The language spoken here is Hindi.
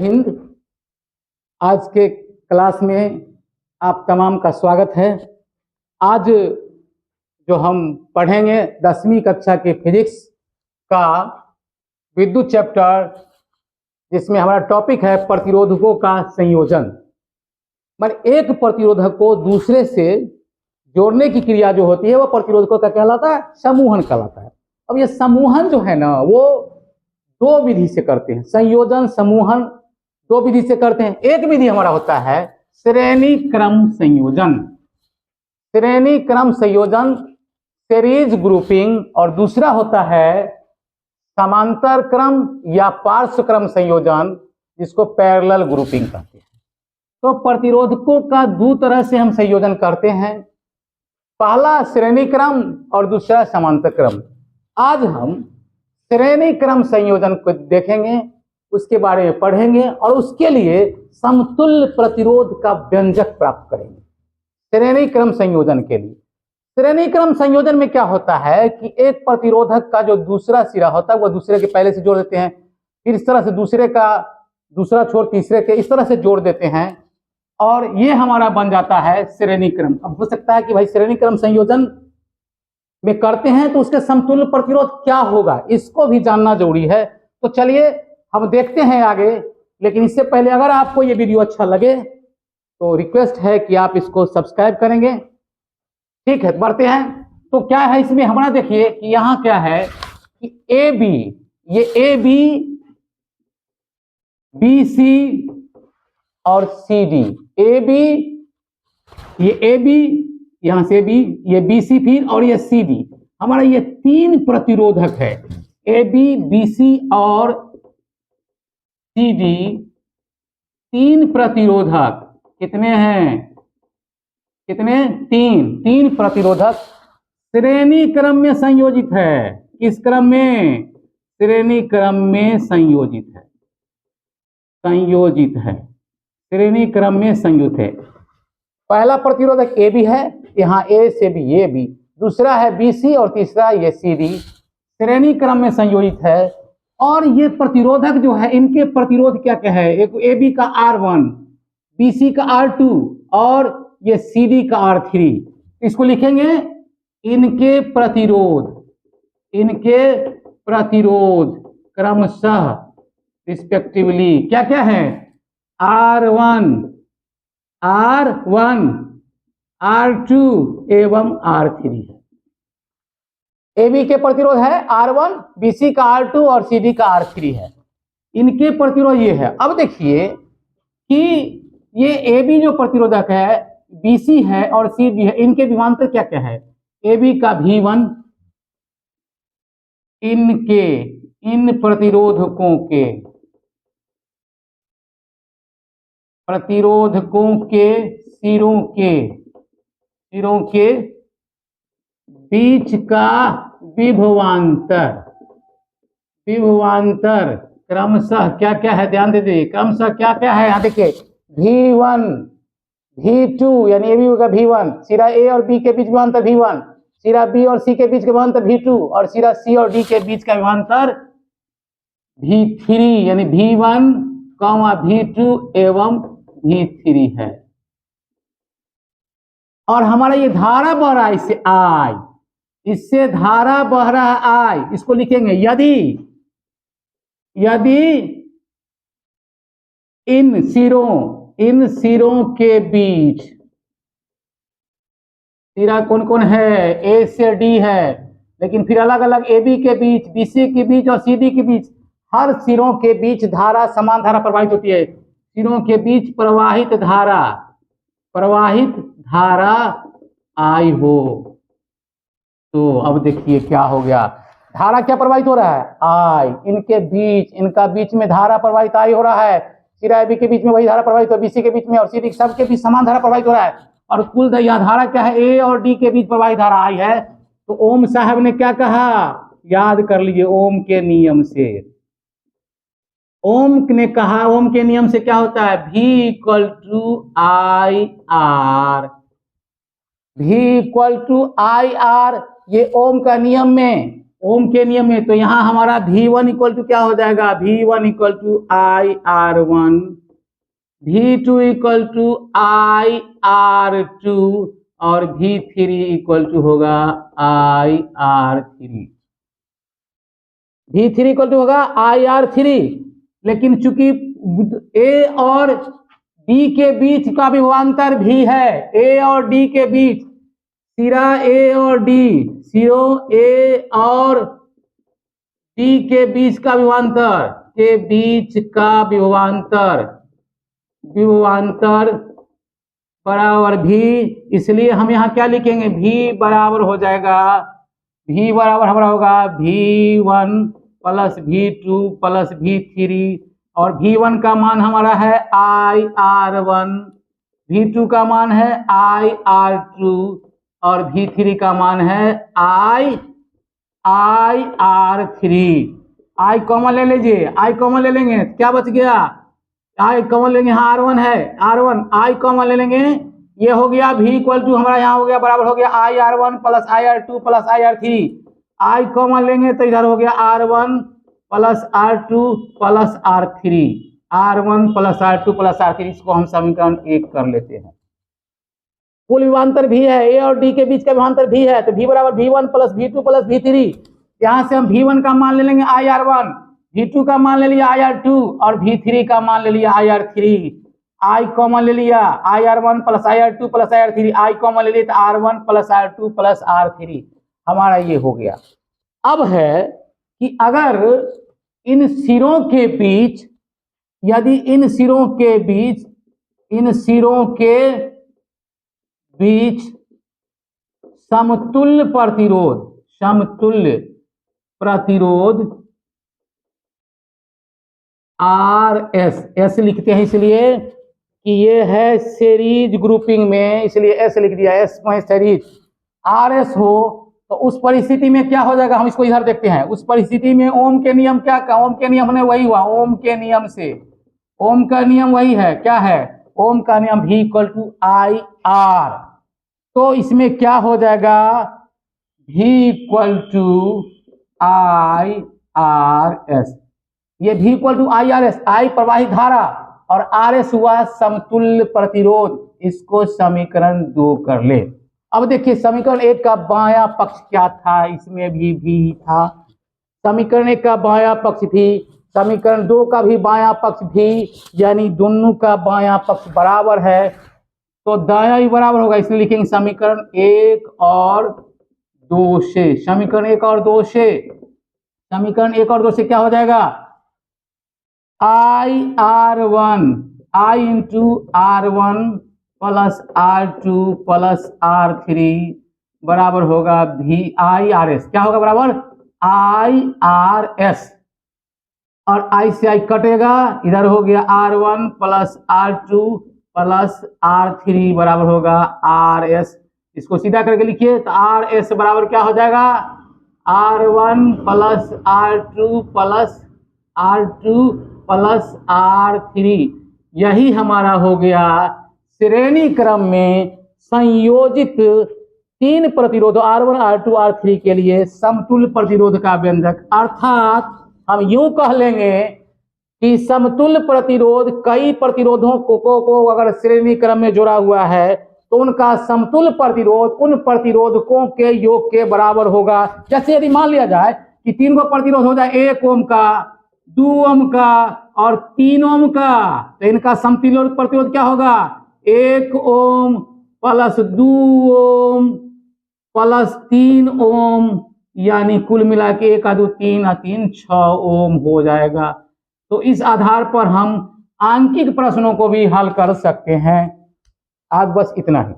हिंद। आज के क्लास में आप तमाम का स्वागत है। आज जो हम पढ़ेंगे 10वीं कक्षा के फिजिक्स का विद्युत चैप्टर, जिसमें हमारा टॉपिक है प्रतिरोधकों का संयोजन। मतलब एक प्रतिरोधक को दूसरे से जोड़ने की क्रिया जो होती है वो प्रतिरोधकों का कहलाता है, समूहन कहलाता है। अब ये समूहन जो है ना, वो दो विधि से करते हैं। संयोजन समूहन दो विधि से करते हैं। एक विधि हमारा होता है श्रेणी क्रम संयोजन, श्रेणी क्रम संयोजन सीरीज ग्रुपिंग, और दूसरा होता है समांतर क्रम या पार्श्व क्रम संयोजन, जिसको पैरेलल ग्रुपिंग कहते हैं। तो प्रतिरोधकों का दो तरह से हम संयोजन करते हैं, पहला श्रेणी क्रम और दूसरा समांतर क्रम। आज हम श्रेणी क्रम संयोजन को देखेंगे, उसके बारे में पढ़ेंगे और उसके लिए समतुल्य प्रतिरोध का व्यंजक प्राप्त करेंगे। श्रेणी क्रम संयोजन के लिए, श्रेणी क्रम संयोजन में क्या होता है कि एक प्रतिरोधक का जो दूसरा सिरा होता है वो दूसरे के पहले से जोड़ देते हैं, फिर इस तरह से दूसरे का दूसरा छोर तीसरे के, इस तरह से जोड़ देते हैं और ये हमारा बन जाता है श्रेणी क्रम। अब हो सकता है कि भाई श्रेणी क्रम संयोजन में करते हैं तो उसके समतुल्य प्रतिरोध क्या होगा, इसको भी जानना जरूरी है। तो चलिए हम देखते हैं आगे, लेकिन इससे पहले अगर आपको ये वीडियो अच्छा लगे तो रिक्वेस्ट है कि आप इसको सब्सक्राइब करेंगे। ठीक है, बढ़ते हैं। तो क्या है इसमें हमारा, देखिए कि यहाँ क्या है कि ए बी, ये ए बी, बी सी और सी डी। ए बी, ये ए बी, यहां से बी, ये बी सी, फिर और ये सी डी। हमारा ये तीन प्रतिरोधक है, ए बी, बी सी और सी डी। तीन प्रतिरोधक कितने हैं, कितने, तीन प्रतिरोधक श्रेणी क्रम में संयोजित है। किस क्रम में, श्रेणी क्रम में संयोजित है, संयोजित है, श्रेणी क्रम में संयुक्त है। पहला प्रतिरोधक ए बी है, यहाँ ए से बी ये बी, दूसरा है बी सी और तीसरा ये सी डी, श्रेणी क्रम में संयोजित है। और ये प्रतिरोधक जो है, इनके प्रतिरोध क्या क्या है, एक ए बी का R1, बी सी का R2 और ये सी डी का R3। इसको लिखेंगे इनके प्रतिरोध क्रमशः रिस्पेक्टिवली क्या क्या है, R1, R2 एवं R3 है। ए बी के प्रतिरोध है R1, बी सी का R2 और सी डी का R3 है। इनके प्रतिरोध ये है। अब देखिए कि ये ए बी जो प्रतिरोधक है, बी सी है और सी डी है, इनके विभवांतर क्या क्या है। ए बी का V1, इन प्रतिरोधकों के सिरों के बीच का विभवांतर क्रमशः क्या क्या है, ध्यान दे दीजिए, क्रमशः क्या क्या है। यहाँ देखिए V1, V2 यानी ए बी का V1, सिरा ए और बी के बीच विभवांतर V1, सिरा बी और सी के बीच का विभवांतर V2 और सिरा सी और डी के बीच का विभवांतर V3 यानी V1, V2 एवं V3 है। और हमारा ये धारा बह रहा है इससे I, इससे धारा बह रहा है I, इसको लिखेंगे यदि इन सिरों के बीच, सिरा कौन कौन है, ए से डी है, लेकिन फिर अलग अलग ए बी के बीच, बी सी के बीच और सी डी के बीच, हर सिरों के बीच धारा, समान धारा प्रवाहित होती है। सिरों के बीच प्रवाहित धारा आई हो। तो अब देखिए क्या हो गया, धारा क्या प्रवाहित हो रहा है, आई। इनके बीच, इनका बीच में धारा प्रवाहित आई हो रहा है। सिरा बी के बीच में वही धारा प्रवाहित हो, बी सी के बीच में और सी डी सबके बीच समान धारा प्रवाहित हो रहा है। और कुल यहाँ धारा क्या है, ए और डी के बीच प्रवाहित धारा आई है। तो ओम साहब ने क्या कहा, याद कर लीजिए, ओम के नियम से, ओम ने कहा, ओम के नियम से क्या होता है, V = IR, V = IR। ये ओम का नियम में ओम के नियम में, तो यहाँ हमारा V1 इक्वल टू क्या हो जाएगा, V1 equal to IR1, V2 equal to IR2 और V3 इक्वल टू होगा IR3। V3 इक्वल टू होगा IR3, लेकिन चूंकि A और D के बीच का विभवांतर भी है, A और D के बीच, सिरा A और D, सिरों A और D के बीच का विभवांतर, के बीच का विभवांतर बराबर V, इसलिए हम यहाँ क्या लिखेंगे, V बराबर हो जाएगा, V बराबर हमारा होगा V1 plus V2 plus V3, और V1 का मान हमारा है IR1, V2 का मान है IR2 और V3 का मान है IR3। I कॉमन ले लीजिए, I कॉमन ले लेंगे, क्या बच गया, I कॉमन लेंगे, यहाँ R1 है, R1 I कॉमन ले लेंगे, ये हो गया V इक्वल टू हमारा यहाँ हो गया बराबर हो गया IR1 plus IR2 plus IR3, I common लेंगे तो इधर हो गया R1 plus R2 plus R3, R1 plus R2 plus R3, इसको हम समीकरण 1 कर लेते हैं। कुल विभवांतर भी है, A और D के बीच का विभवांतर भी है, तो V बराबर V1 plus V2 plus V3, यहाँ से हम V1 का मान ले लेंगे IR1, V2 का मान ले लिया IR2 और V3 का मान ले लिया IR3, I कॉमन ले लिया, IR1 plus IR2 plus IR3, I common ले लिया तो R1 plus R2 plus R3, हमारा ये हो गया। अब है कि अगर इन सिरों के बीच, यदि इन सिरों के बीच समतुल्य प्रतिरोध RS लिखते हैं, इसलिए कि ये है सीरीज ग्रुपिंग में, इसलिए S लिख दिया, S में सीरीज RS हो, तो उस परिस्थिति में क्या हो जाएगा, हम इसको इधर देखते हैं। उस परिस्थिति में ओम के नियम ओम के नियम ने वही हुआ, ओम के नियम से, ओम का नियम वही है, क्या है, ओम का नियम V इक्वल टू IR, तो इसमें क्या हो जाएगा, V इक्वल टू IRS, ये V equal to IRS, I प्रवाहित धारा और RS हुआ समतुल्य प्रतिरोध, इसको समीकरण 2 कर ले। अब देखिए समीकरण 1 का बायां पक्ष क्या था, इसमें भी V था, समीकरण 1 का बायां पक्ष भी, समीकरण 2 का भी बायां पक्ष भी, यानी दोनों का बायां पक्ष बराबर है, तो दायां भी बराबर होगा, इसलिए लिखेंगे समीकरण 1 और 2 से, समीकरण 1 और 2 से, समीकरण 1 और 2 से क्या हो जाएगा, IR1 I into R1 plus R2 plus R3 बराबर होगा IRS, क्या होगा बराबर IRS, और I से I कटेगा, इधर हो गया R1 plus R2 plus R3 बराबर होगा RS, इसको सीधा करके लिखिए तो RS बराबर क्या हो जाएगा, R1 plus R2 plus R3, यही हमारा हो गया श्रेणी क्रम में संयोजित 3 प्रतिरोध R1 R2 R3 के लिए समतुल्य प्रतिरोध का व्यंजक, अर्थात हम यूं कह लेंगे कि समतुल्य प्रतिरोध कई प्रतिरोधों को अगर श्रेणी क्रम में जोड़ा हुआ है तो उनका समतुल्य प्रतिरोध उन प्रतिरोधकों के योग के बराबर होगा। जैसे यदि मान लिया जाए कि 3 को प्रतिरोध हो जाए 1 ओम का, 2 ओम का और 3 ओम का, तो इनका समतुल्य प्रतिरोध क्या होगा, 1 ओम प्लस 2 ओम प्लस 3 ओम, यानी कुल मिला के 1 2 3 3 6 ओम हो जाएगा। तो इस आधार पर हम आंकिक प्रश्नों को भी हल कर सकते हैं। आज बस इतना ही।